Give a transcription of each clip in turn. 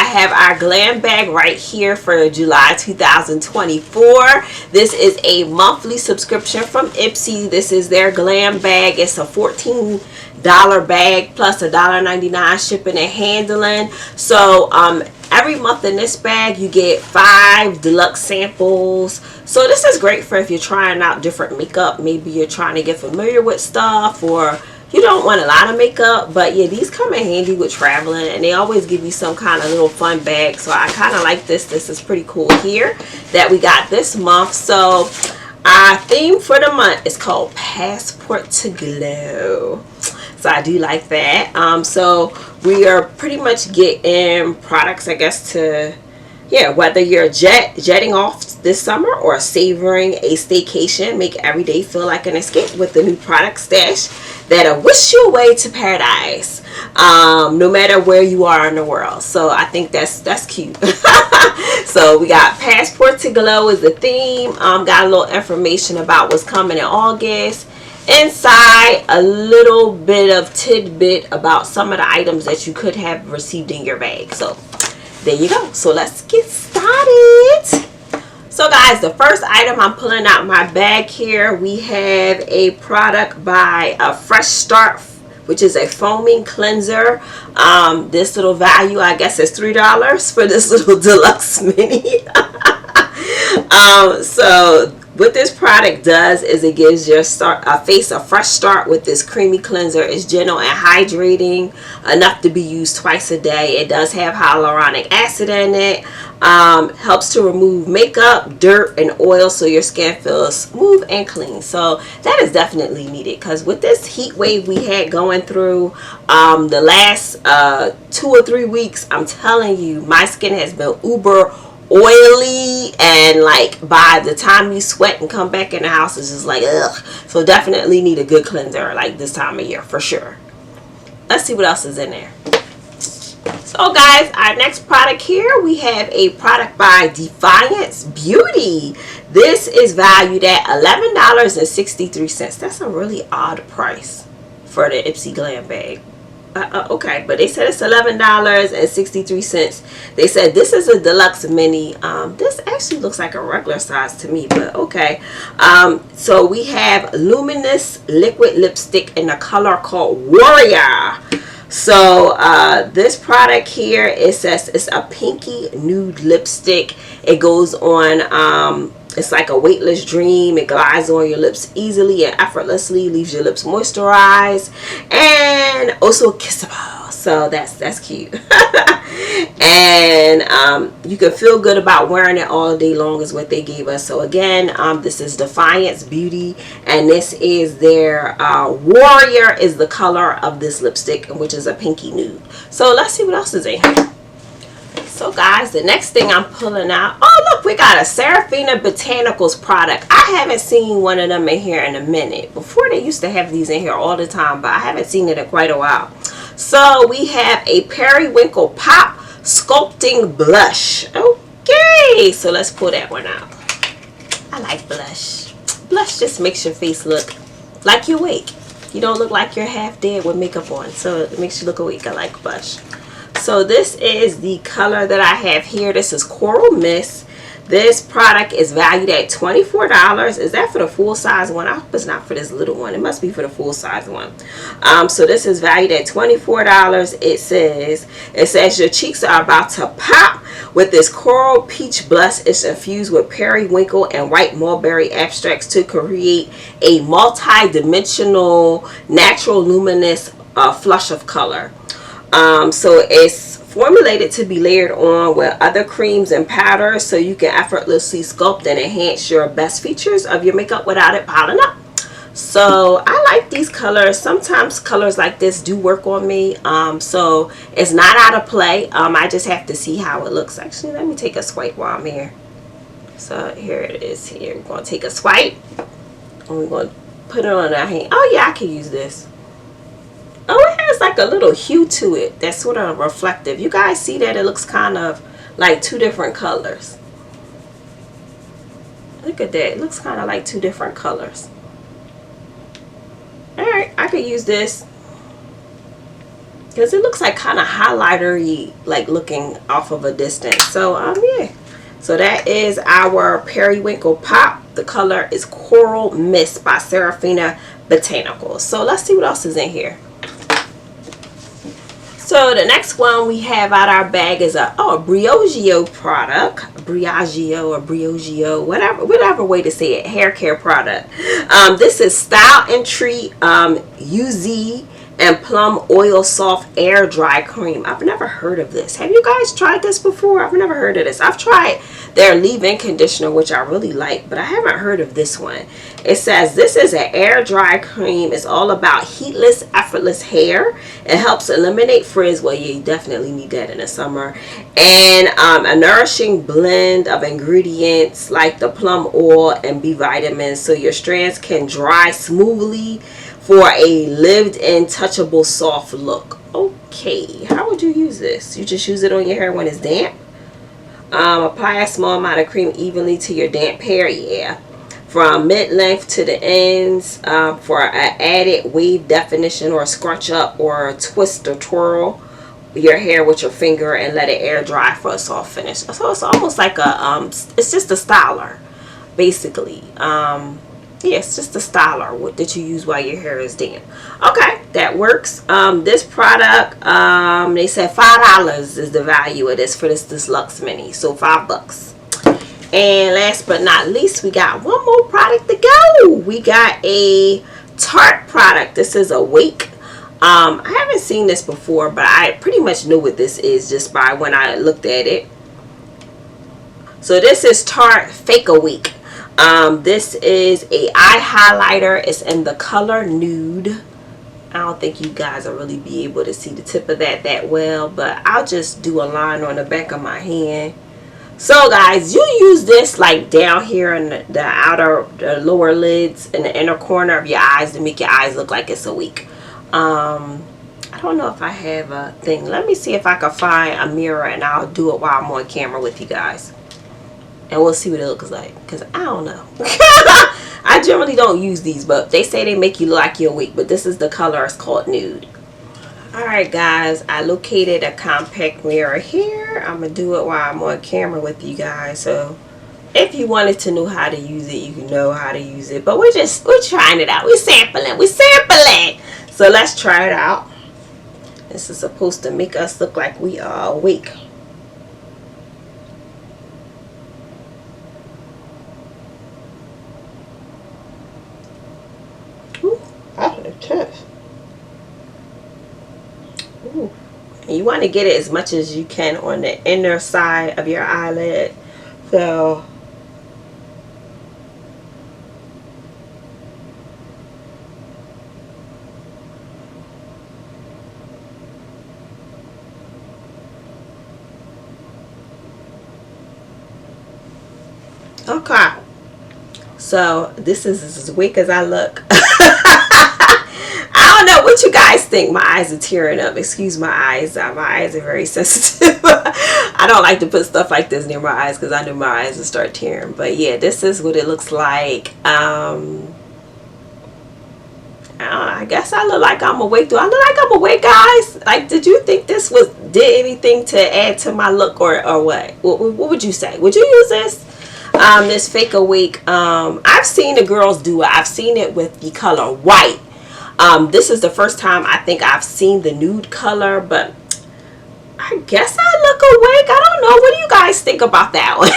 have our Glam bag right here for July 2024. This is a monthly subscription from IPSY. This is their Glam bag. It's a $14 bag plus $1.99 shipping and handling. So every month in this bag you get 5 deluxe samples. So this is great for if you're trying out different makeup. Maybe you're trying to get familiar with stuff, or you don't want a lot of makeup. But yeah, these come in handy with traveling, and they always give you some kind of little fun bag. So I kind of like this. This is pretty cool here that we got this month. So our theme for the month is called Passport to Glow. So I do like that. So we are pretty much getting products, I guess, to, yeah, whether you're jetting off this summer or savoring a staycation, make every day feel like an escape with the new product stash that'll whisk you away to paradise, no matter where you are in the world. So I think that's cute. So we got Passport to Glow is the theme. Got a little information about what's coming in August. Inside, a little bit of tidbit about some of the items that you could have received in your bag. So there you go. So let's get started. So guys, the first item I'm pulling out my bag here, we have a product by Fresh Start, which is a foaming cleanser. This little value, I guess, is $3 for this little deluxe mini. So what this product does is it gives your face a fresh start with this creamy cleanser. It's gentle and hydrating, enough to be used twice a day. It does have hyaluronic acid in it. Helps to remove makeup, dirt, and oil so your skin feels smooth and clean. So that is definitely needed, because with this heat wave we had going through the last 2 or 3 weeks, I'm telling you, my skin has been uber oily, and like by the time you sweat and come back in the house, it's just like ugh. So definitely need a good cleanser like this time of year for sure. Let's see what else is in there. So guys, our next product here, we have a product by Defiance Beauty. This is valued at $11.63. That's a really odd price for the IPSY Glam bag. Okay, but they said it's $11.63. They said this is a deluxe mini. This actually looks like a regular size to me, but okay. So we have luminous liquid lipstick in a color called Warrior. So this product here, it says it's a pinky nude lipstick. It goes on, it's like a weightless dream. It glides on your lips easily and effortlessly, leaves your lips moisturized and also kissable. So that's cute. And you can feel good about wearing it all day long is what they gave us. So again, this is Defiance Beauty, and this is their Warrior is the color of this lipstick, which is a pinky nude. So let's see what else is in here. So guys, the next thing I'm pulling out, oh look, we got a Serafina Botanicals product. I haven't seen one of them in here in a minute. Before they used to have these in here all the time, but I haven't seen it in quite a while. So we have a Periwinkle Pop Sculpting Blush. Okay, so let's pull that one out. I like blush. Blush just makes your face look like you're awake. You don't look like you're half dead with makeup on, so it makes you look awake. I like blush. So this is the color that I have here. This is Coral Mist. This product is valued at $24. Is that for the full size one? I hope it's not for this little one. It must be for the full size one. So this is valued at $24. It says your cheeks are about to pop with this coral peach blush. It's infused with periwinkle and white mulberry extracts to create a multi-dimensional natural luminous flush of color. So it's formulated to be layered on with other creams and powders, so you can effortlessly sculpt and enhance your best features of your makeup without it piling up. So I like these colors. Sometimes colors like this do work on me, so it's not out of play. I just have to see how it looks. Actually, let me take a swipe while I'm here. So here it is. Here we're going to take a swipe and we're going to put it on our hand. Oh yeah, I can use this. Oh, it has like a little hue to it that's sort of reflective. You guys see that? It looks kind of like 2 different colors. Look at that. It looks kind of like 2 different colors. Alright, I could use this. because it looks like kind of highlighter-y, like looking off of a distance. So yeah, so that is our Periwinkle Pop. The color is Coral Mist by Serafina Botanicals. So let's see what else is in here. So the next one we have out our bag is a Briogeo product, Briogeo or Briogeo, whatever way to say it, hair care product. This is Style and Treat UZ and Plum Oil Soft Air Dry Cream. I've never heard of this. Have you guys tried this before? I've never heard of this. I've tried their leave-in conditioner, which I really like, but I haven't heard of this one. It says this is an air dry cream. It's all about heatless, effortless hair. It helps eliminate frizz. Well, you definitely need that in the summer. And a nourishing blend of ingredients like the plum oil and B vitamins, so your strands can dry smoothly for a lived-in, touchable, soft look. Okay, how would you use this? You just use it on your hair when it's damp. Apply a small amount of cream evenly to your damp hair. Yeah, from mid-length to the ends, for an added wave definition, or scrunch up or twist or twirl your hair with your finger and let it air dry for a soft finish. So it's almost like a it's just a styler, basically. Yeah, it's just a styler that you use while your hair is damp. Okay, that works. This product, they said $5 is the value of this for this Luxe Mini. So $5. And last but not least, we got one more product to go. We got a Tarte product. This is Awake. I haven't seen this before, but I pretty much know what this is just by when I looked at it. So this is Tarte Fake Awake. This is a eye highlighter. It's in the color nude. I don't think you guys will really be able to see the tip of that well, but I'll just do a line on the back of my hand. So guys, you use this like down here in the lower lids, in the inner corner of your eyes, to make your eyes look like it's awake. I don't know if I have a thing. Let me see if I can find a mirror, and I'll do it while I'm on camera with you guys. And we'll see what it looks like, because I don't know. I generally don't use these, but they say they make you look like you're awake. But this is the color. It's called Nude. Alright guys, I located a compact mirror here. I'm going to do it while I'm on camera with you guys. So if you wanted to know how to use it, you can know how to use it. But we're trying it out. We're sampling. So let's try it out. This is supposed to make us look like we are awake. Ooh. And you want to get it as much as you can on the inner side of your eyelid. So okay. So this is as weak as I look. I don't know what you guys think. My eyes are tearing up. Excuse my eyes. My eyes are very sensitive. I don't like to put stuff like this near my eyes because I know my eyes will start tearing. But yeah, this is what it looks like. I guess I look like I'm awake. Do I look like I'm awake, guys? Like, did you think this did anything to add to my look, or what? What would you say? Would you use this? This Fake Awake. I've seen the girls do it. I've seen it with the color white. This is the first time I think I've seen the nude color, but I guess I look awake. I don't know. What do you guys think about that one?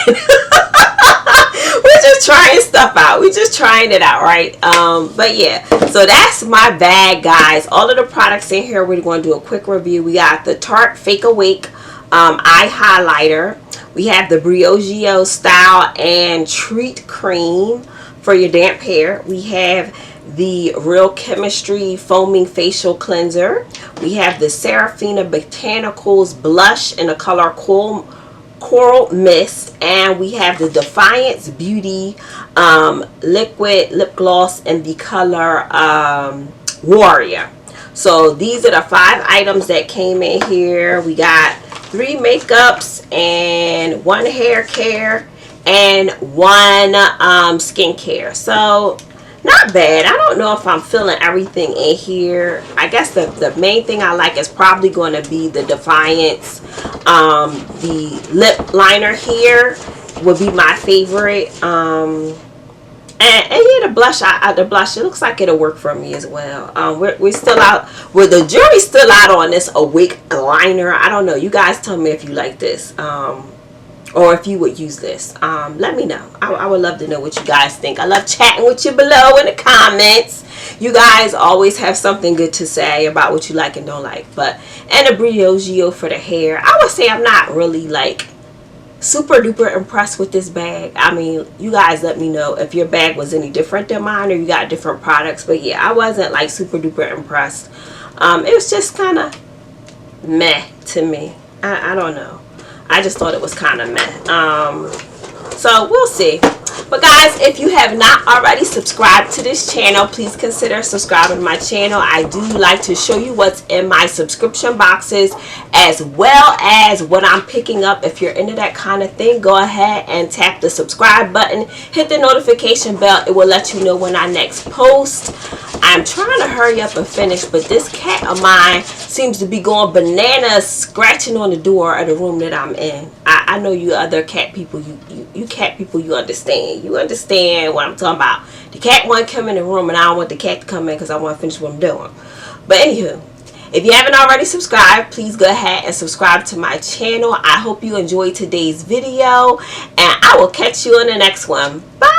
We're just trying stuff out. We're just trying it out, right? But yeah, so that's my bag, guys. All of the products in here, we're going to do a quick review. We got the Tarte Fake Awake eye highlighter. We have the Briogeo Style and Treat Cream for your damp hair. We have the Real Chemistry Foaming Facial Cleanser. We have the Serafina Botanicals Blush in the color Coral Mist. And we have the Defiance Beauty Liquid Lip Gloss in the color Warrior. So these are the 5 items that came in here. We got 3 makeups and 1 hair care and 1 skincare. So not bad. I don't know if I'm feeling everything in here. I guess the main thing I like is probably going to be the Defiance. The lip liner here would be my favorite. And yeah, the blush, the blush, it looks like it'll work for me as well. We're still out, the jury's still out on this Awake liner. I don't know. You guys tell me if you like this, or if you would use this. Let me know. I would love to know what you guys think. I love chatting with you below in the comments. You guys always have something good to say about what you like and don't like. And a Briogeo for the hair. I would say I'm not really like super duper impressed with this bag. I mean, you guys let me know if your bag was any different than mine or you got different products. But yeah, I wasn't like super duper impressed. It was just kind of meh to me. I don't know. I just thought it was kind of meh. So we'll see. But guys, if you have not already subscribed to this channel, please consider subscribing to my channel. I do like to show you what's in my subscription boxes, as well as what I'm picking up. If you're into that kind of thing, go ahead and tap the subscribe button, hit the notification bell. It will let you know when I next post. I'm trying to hurry up and finish, but this cat of mine seems to be going bananas, scratching on the door of the room that I'm in. I know you other cat people, you cat people, you understand. You understand what I'm talking about. The cat won't come in the room, and I don't want the cat to come in because I want to finish what I'm doing. But anywho, if you haven't already subscribed, please go ahead and subscribe to my channel. I hope you enjoyed today's video, and I will catch you in the next one. Bye!